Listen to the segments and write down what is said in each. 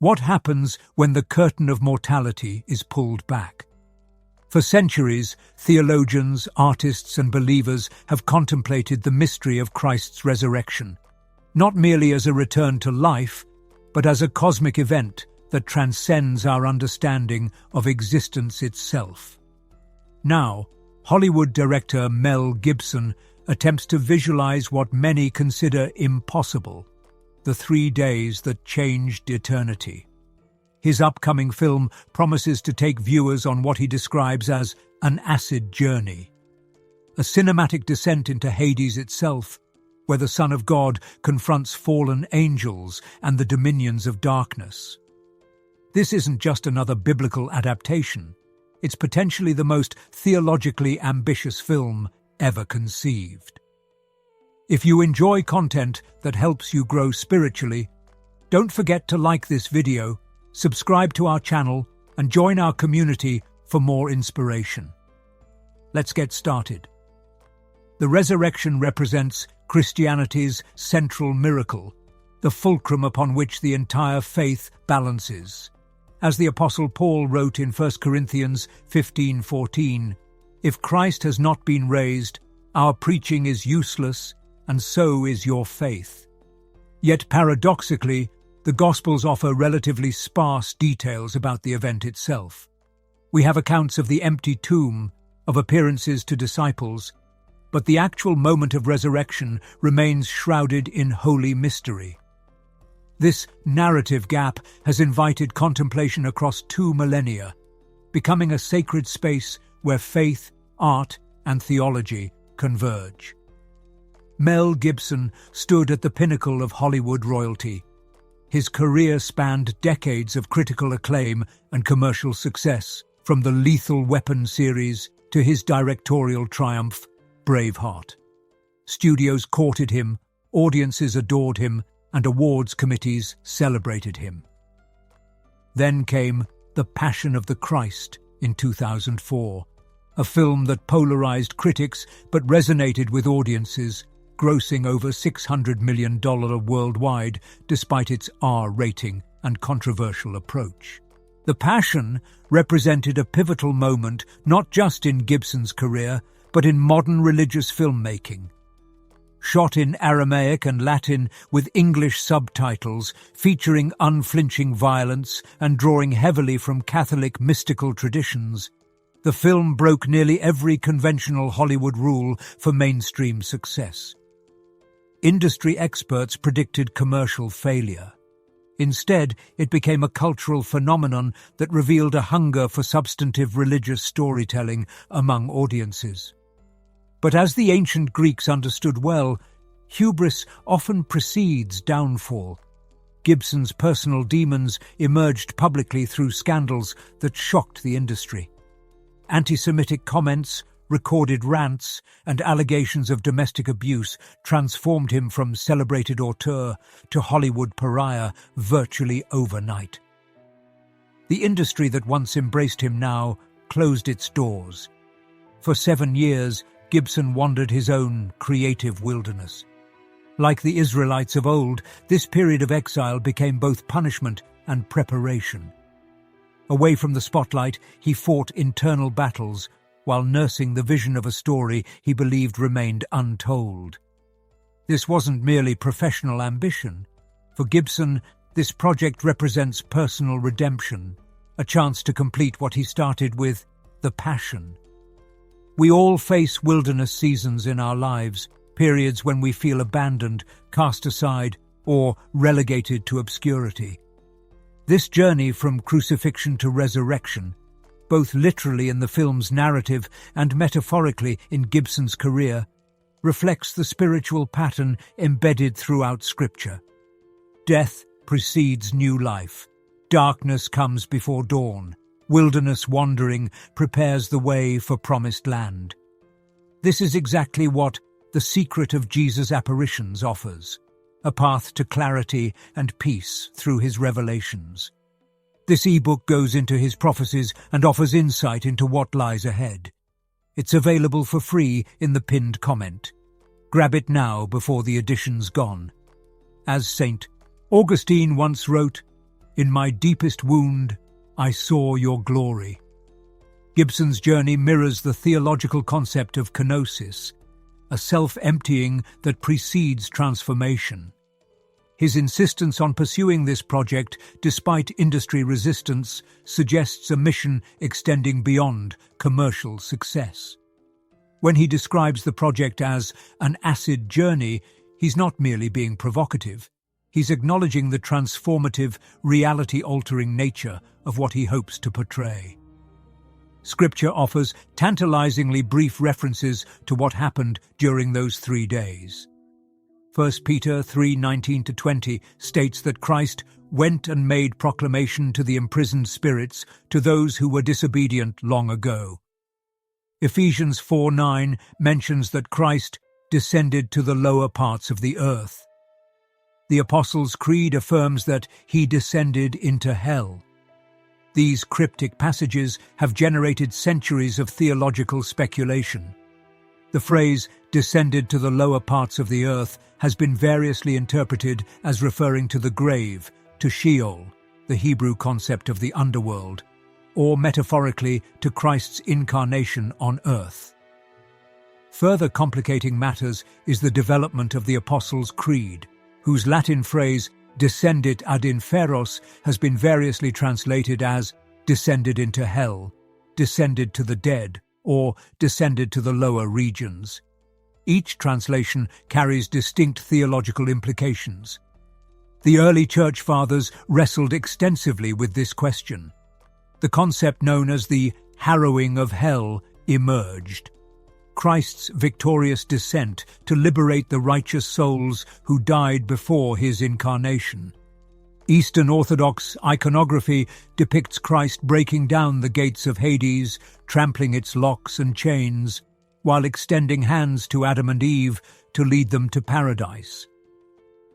What happens when the curtain of mortality is pulled back? For centuries, theologians, artists, and believers have contemplated the mystery of Christ's resurrection, not merely as a return to life, but as a cosmic event that transcends our understanding of existence itself. Now, Hollywood director Mel Gibson attempts to visualize what many consider impossible: the 3 days that changed eternity. His upcoming film promises to take viewers on what he describes as an acid journey, a cinematic descent into Hades itself, where the Son of God confronts fallen angels and the dominions of darkness. This isn't just another biblical adaptation. It's potentially the most theologically ambitious film ever conceived. If you enjoy content that helps you grow spiritually, don't forget to like this video, subscribe to our channel, and join our community for more inspiration. Let's get started. The resurrection represents Christianity's central miracle, the fulcrum upon which the entire faith balances. As the Apostle Paul wrote in 1 Corinthians 15:14, "If Christ has not been raised, our preaching is useless, and so is your faith." Yet paradoxically, the Gospels offer relatively sparse details about the event itself. We have accounts of the empty tomb, of appearances to disciples, but the actual moment of resurrection remains shrouded in holy mystery. This narrative gap has invited contemplation across 2 millennia, becoming a sacred space where faith, art, and theology converge. Mel Gibson stood at the pinnacle of Hollywood royalty. His career spanned decades of critical acclaim and commercial success, from the Lethal Weapon series to his directorial triumph, Braveheart. Studios courted him, audiences adored him, and awards committees celebrated him. Then came The Passion of the Christ in 2004, a film that polarized critics but resonated with audiences, grossing over $600 million worldwide despite its R rating and controversial approach. The Passion represented a pivotal moment not just in Gibson's career, but in modern religious filmmaking. Shot in Aramaic and Latin with English subtitles, featuring unflinching violence and drawing heavily from Catholic mystical traditions, the film broke nearly every conventional Hollywood rule for mainstream success. Industry experts predicted commercial failure. Instead, it became a cultural phenomenon that revealed a hunger for substantive religious storytelling among audiences. But as the ancient Greeks understood well, hubris often precedes downfall. Gibson's personal demons emerged publicly through scandals that shocked the industry. Anti-Semitic comments, recorded rants, and allegations of domestic abuse transformed him from celebrated auteur to Hollywood pariah virtually overnight. The industry that once embraced him now closed its doors. For 7 years, Gibson wandered his own creative wilderness. Like the Israelites of old, this period of exile became both punishment and preparation. Away from the spotlight, he fought internal battles while nursing the vision of a story he believed remained untold. This wasn't merely professional ambition. For Gibson, this project represents personal redemption, a chance to complete what he started with, The Passion. We all face wilderness seasons in our lives, periods when we feel abandoned, cast aside, or relegated to obscurity. This journey from crucifixion to resurrection, both literally in the film's narrative and metaphorically in Gibson's career, reflects the spiritual pattern embedded throughout Scripture. Death precedes new life. Darkness comes before dawn. Wilderness wandering prepares the way for promised land. This is exactly what The Secret of Jesus' Apparitions offers, a path to clarity and peace through his revelations. This ebook goes into his prophecies and offers insight into what lies ahead. It's available for free in the pinned comment. Grab it now before the edition's gone. As St. Augustine once wrote, In my deepest wound, I saw your glory. Gibson's journey mirrors the theological concept of kenosis, a self-emptying that precedes transformation. His insistence on pursuing this project, despite industry resistance, suggests a mission extending beyond commercial success. When he describes the project as an acid journey, he's not merely being provocative. He's acknowledging the transformative, reality-altering nature of what he hopes to portray. Scripture offers tantalizingly brief references to what happened during those 3 days. 1 Peter 3:19-20 states that Christ went and made proclamation to the imprisoned spirits, to those who were disobedient long ago. Ephesians 4:9 mentions that Christ descended to the lower parts of the earth. The Apostles' Creed affirms that he descended into hell. These cryptic passages have generated centuries of theological speculation. The phrase, descended to the lower parts of the earth, has been variously interpreted as referring to the grave, to Sheol, the Hebrew concept of the underworld, or metaphorically to Christ's incarnation on earth. Further complicating matters is the development of the Apostles' Creed, whose Latin phrase, descendit ad inferos, has been variously translated as descended into hell, descended to the dead, or descended to the lower regions. Each translation carries distinct theological implications. The early Church Fathers wrestled extensively with this question. The concept known as the harrowing of hell emerged. Christ's victorious descent to liberate the righteous souls who died before his incarnation. Eastern Orthodox iconography depicts Christ breaking down the gates of Hades, trampling its locks and chains, while extending hands to Adam and Eve to lead them to paradise.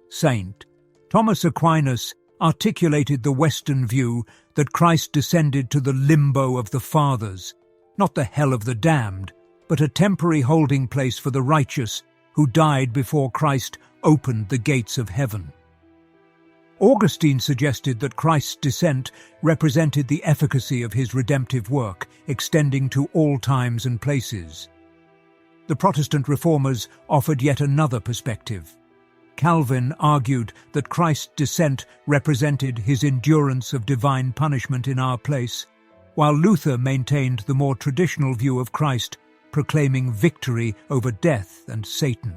Saint Thomas Aquinas articulated the Western view that Christ descended to the limbo of the fathers, not the hell of the damned, but a temporary holding place for the righteous who died before Christ opened the gates of heaven. Augustine suggested that Christ's descent represented the efficacy of his redemptive work, extending to all times and places. The Protestant reformers offered yet another perspective. Calvin argued that Christ's descent represented his endurance of divine punishment in our place, while Luther maintained the more traditional view of Christ, proclaiming victory over death and Satan.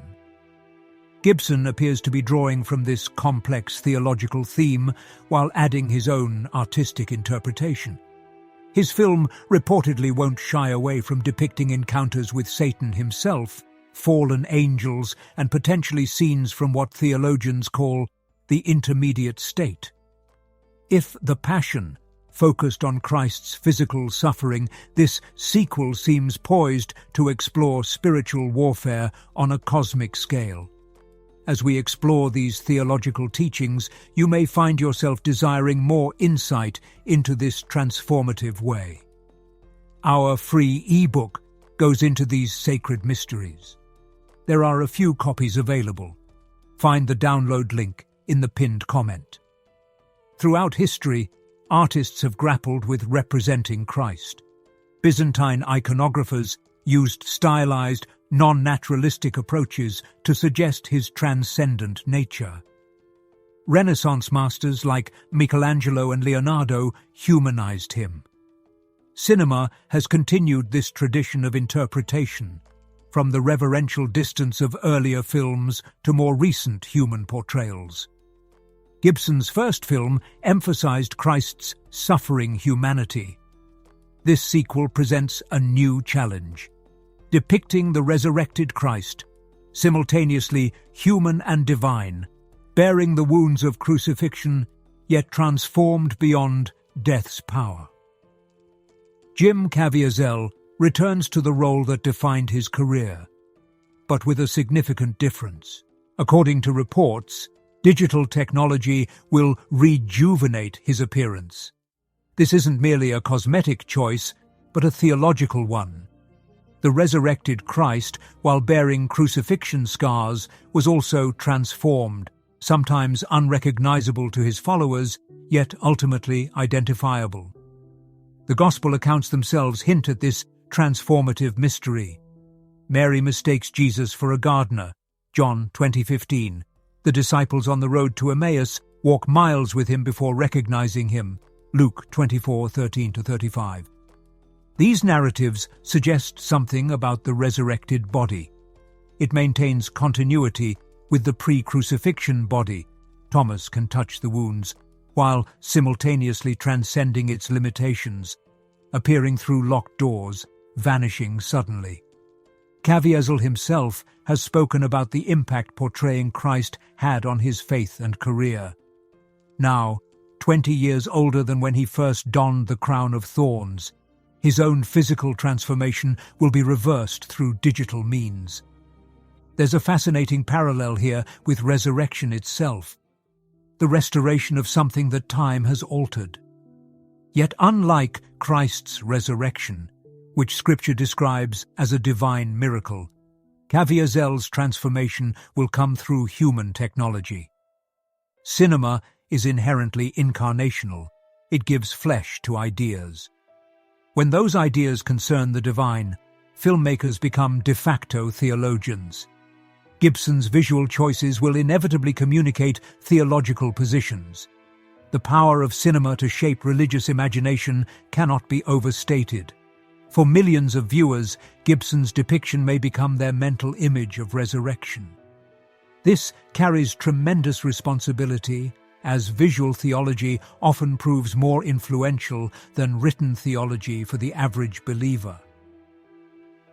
Gibson appears to be drawing from this complex theological theme while adding his own artistic interpretation. His film reportedly won't shy away from depicting encounters with Satan himself, fallen angels, and potentially scenes from what theologians call the intermediate state. If The Passion focused on Christ's physical suffering, this sequel seems poised to explore spiritual warfare on a cosmic scale. As we explore these theological teachings, you may find yourself desiring more insight into this transformative way. Our free ebook goes into these sacred mysteries. There are a few copies available. Find the download link in the pinned comment. Throughout history, artists have grappled with representing Christ. Byzantine iconographers used stylized, non-naturalistic approaches to suggest his transcendent nature. Renaissance masters like Michelangelo and Leonardo humanized him. Cinema has continued this tradition of interpretation, from the reverential distance of earlier films to more recent human portrayals. Gibson's first film emphasized Christ's suffering humanity. This sequel presents a new challenge, depicting the resurrected Christ, simultaneously human and divine, bearing the wounds of crucifixion, yet transformed beyond death's power. Jim Caviezel returns to the role that defined his career, but with a significant difference. According to reports, digital technology will rejuvenate his appearance. This isn't merely a cosmetic choice, but a theological one. The resurrected Christ, while bearing crucifixion scars, was also transformed, sometimes unrecognizable to his followers, yet ultimately identifiable. The Gospel accounts themselves hint at this transformative mystery. Mary mistakes Jesus for a gardener, John 20:15. The disciples on the road to Emmaus walk miles with him before recognizing him, Luke 24:13-35. These narratives suggest something about the resurrected body. It maintains continuity with the pre-crucifixion body. Thomas can touch the wounds, while simultaneously transcending its limitations, appearing through locked doors, vanishing suddenly. Caviezel himself has spoken about the impact portraying Christ had on his faith and career. Now, 20 years older than when he first donned the crown of thorns, his own physical transformation will be reversed through digital means. There's a fascinating parallel here with resurrection itself, the restoration of something that time has altered. Yet unlike Christ's resurrection, which Scripture describes as a divine miracle, Caviezel's transformation will come through human technology. Cinema is inherently incarnational. It gives flesh to ideas. When those ideas concern the divine, filmmakers become de facto theologians. Gibson's visual choices will inevitably communicate theological positions. The power of cinema to shape religious imagination cannot be overstated. For millions of viewers, Gibson's depiction may become their mental image of resurrection. This carries tremendous responsibility, as visual theology often proves more influential than written theology for the average believer.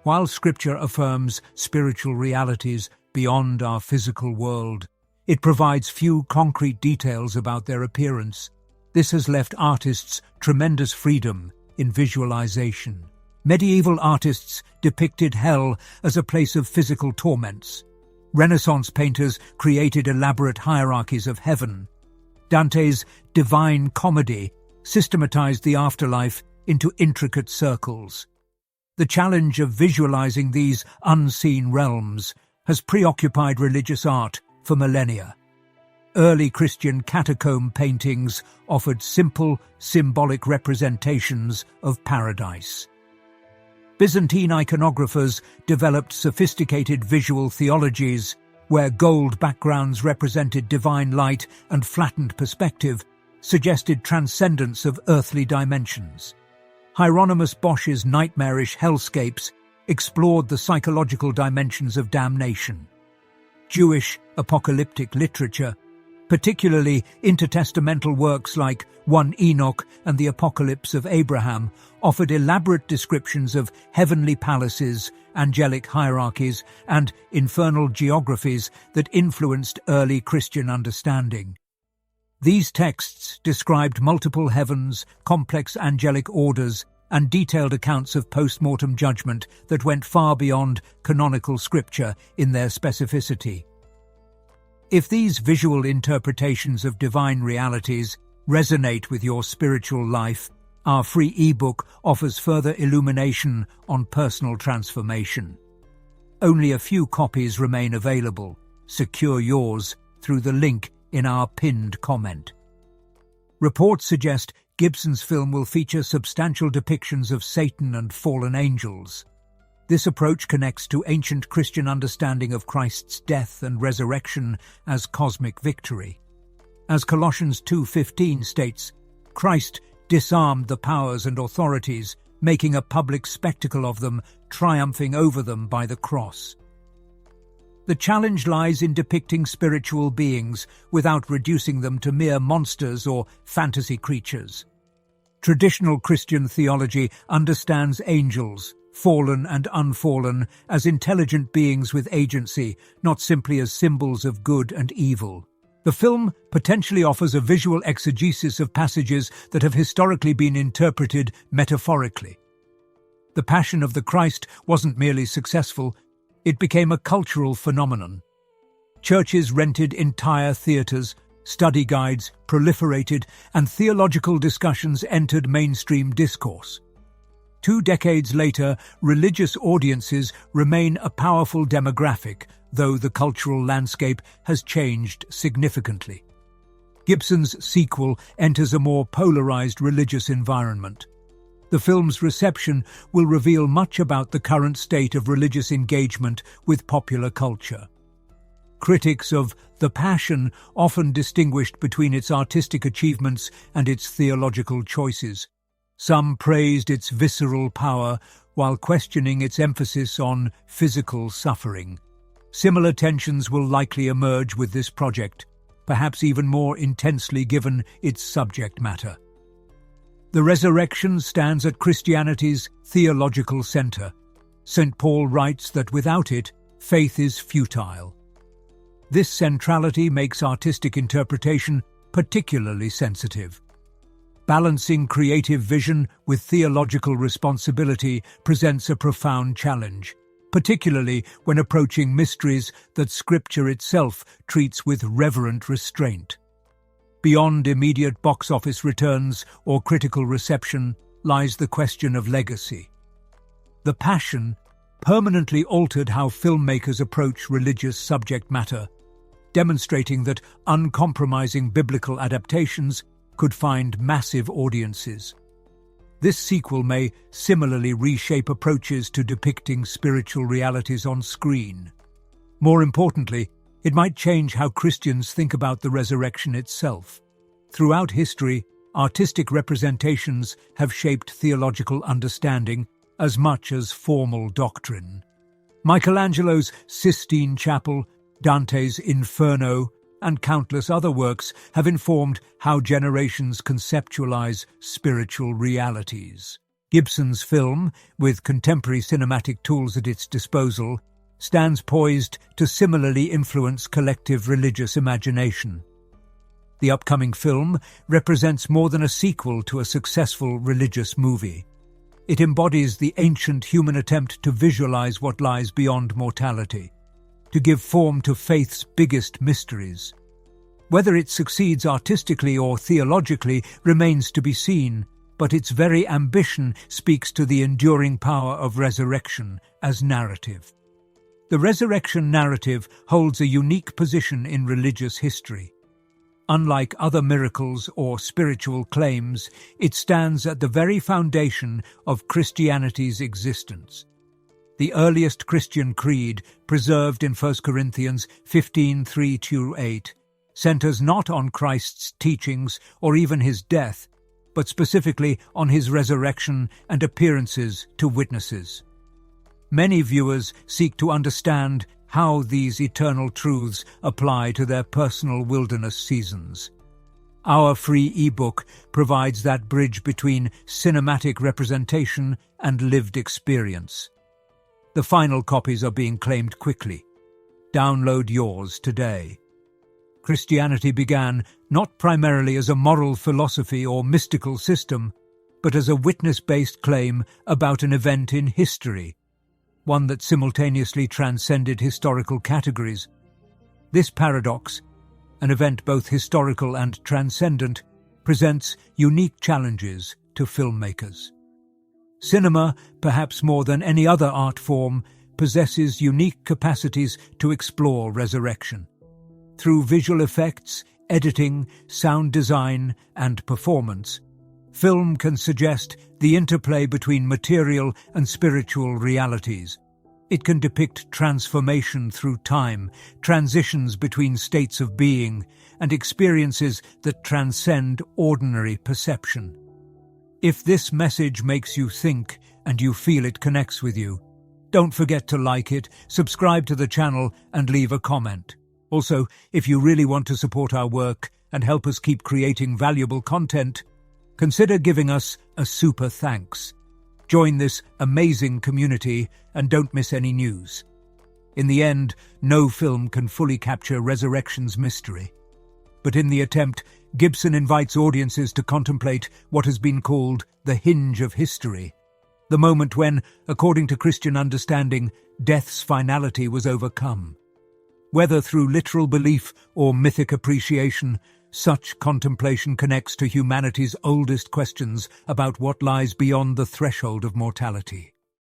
While Scripture affirms spiritual realities beyond our physical world, it provides few concrete details about their appearance. This has left artists tremendous freedom in visualization. Medieval artists depicted hell as a place of physical torments. Renaissance painters created elaborate hierarchies of heaven. Dante's Divine Comedy systematized the afterlife into intricate circles. The challenge of visualizing these unseen realms has preoccupied religious art for millennia. Early Christian catacomb paintings offered simple, symbolic representations of paradise. Byzantine iconographers developed sophisticated visual theologies where gold backgrounds represented divine light and flattened perspective suggested transcendence of earthly dimensions. Hieronymus Bosch's nightmarish hellscapes explored the psychological dimensions of damnation. Jewish apocalyptic literature, particularly intertestamental works like 1 Enoch and the Apocalypse of Abraham, offered elaborate descriptions of heavenly palaces, angelic hierarchies, and infernal geographies that influenced early Christian understanding. These texts described multiple heavens, complex angelic orders, and detailed accounts of post-mortem judgment that went far beyond canonical scripture in their specificity. If these visual interpretations of divine realities resonate with your spiritual life, our free ebook offers further illumination on personal transformation. Only a few copies remain available. Secure yours through the link in our pinned comment. Reports suggest Gibson's film will feature substantial depictions of Satan and fallen angels. This approach connects to ancient Christian understanding of Christ's death and resurrection as cosmic victory. As Colossians 2:15 states, Christ disarmed the powers and authorities, making a public spectacle of them, triumphing over them by the cross. The challenge lies in depicting spiritual beings without reducing them to mere monsters or fantasy creatures. Traditional Christian theology understands angels, fallen and unfallen, as intelligent beings with agency, not simply as symbols of good and evil. The film potentially offers a visual exegesis of passages that have historically been interpreted metaphorically. The Passion of the Christ wasn't merely successful, it became a cultural phenomenon. Churches rented entire theatres, study guides proliferated, and theological discussions entered mainstream discourse. 2 decades later, religious audiences remain a powerful demographic, though the cultural landscape has changed significantly. Gibson's sequel enters a more polarized religious environment. The film's reception will reveal much about the current state of religious engagement with popular culture. Critics of The Passion often distinguished between its artistic achievements and its theological choices. Some praised its visceral power, while questioning its emphasis on physical suffering. Similar tensions will likely emerge with this project, perhaps even more intensely given its subject matter. The resurrection stands at Christianity's theological center. St. Paul writes that without it, faith is futile. This centrality makes artistic interpretation particularly sensitive. Balancing creative vision with theological responsibility presents a profound challenge, particularly when approaching mysteries that Scripture itself treats with reverent restraint. Beyond immediate box office returns or critical reception lies the question of legacy. The Passion permanently altered how filmmakers approach religious subject matter, demonstrating that uncompromising biblical adaptations could find massive audiences. This sequel may similarly reshape approaches to depicting spiritual realities on screen. More importantly, it might change how Christians think about the resurrection itself. Throughout history, artistic representations have shaped theological understanding as much as formal doctrine. Michelangelo's Sistine Chapel, Dante's Inferno, and countless other works have informed how generations conceptualize spiritual realities. Gibson's film, with contemporary cinematic tools at its disposal, stands poised to similarly influence collective religious imagination. The upcoming film represents more than a sequel to a successful religious movie. It embodies the ancient human attempt to visualize what lies beyond mortality, to give form to faith's biggest mysteries. Whether it succeeds artistically or theologically remains to be seen, but its very ambition speaks to the enduring power of resurrection as narrative. The resurrection narrative holds a unique position in religious history. Unlike other miracles or spiritual claims, it stands at the very foundation of Christianity's existence. The earliest Christian creed, preserved in 1 Corinthians 15:3-8, centers not on Christ's teachings or even his death, but specifically on his resurrection and appearances to witnesses. Many viewers seek to understand how these eternal truths apply to their personal wilderness seasons. Our free ebook provides that bridge between cinematic representation and lived experience. The final copies are being claimed quickly. Download yours today. Christianity began not primarily as a moral philosophy or mystical system, but as a witness-based claim about an event in history, one that simultaneously transcended historical categories. This paradox, an event both historical and transcendent, presents unique challenges to filmmakers. Cinema, perhaps more than any other art form, possesses unique capacities to explore resurrection. Through visual effects, editing, sound design, and performance, film can suggest the interplay between material and spiritual realities. It can depict transformation through time, transitions between states of being, and experiences that transcend ordinary perception. If this message makes you think and you feel it connects with you, don't forget to like it, subscribe to the channel, and leave a comment. Also, if you really want to support our work and help us keep creating valuable content, consider giving us a super thanks. Join this amazing community and don't miss any news. In the end, no film can fully capture resurrection's mystery. But in the attempt, Gibson invites audiences to contemplate what has been called the hinge of history, the moment when, according to Christian understanding, death's finality was overcome. Whether through literal belief or mythic appreciation, such contemplation connects to humanity's oldest questions about what lies beyond the threshold of mortality.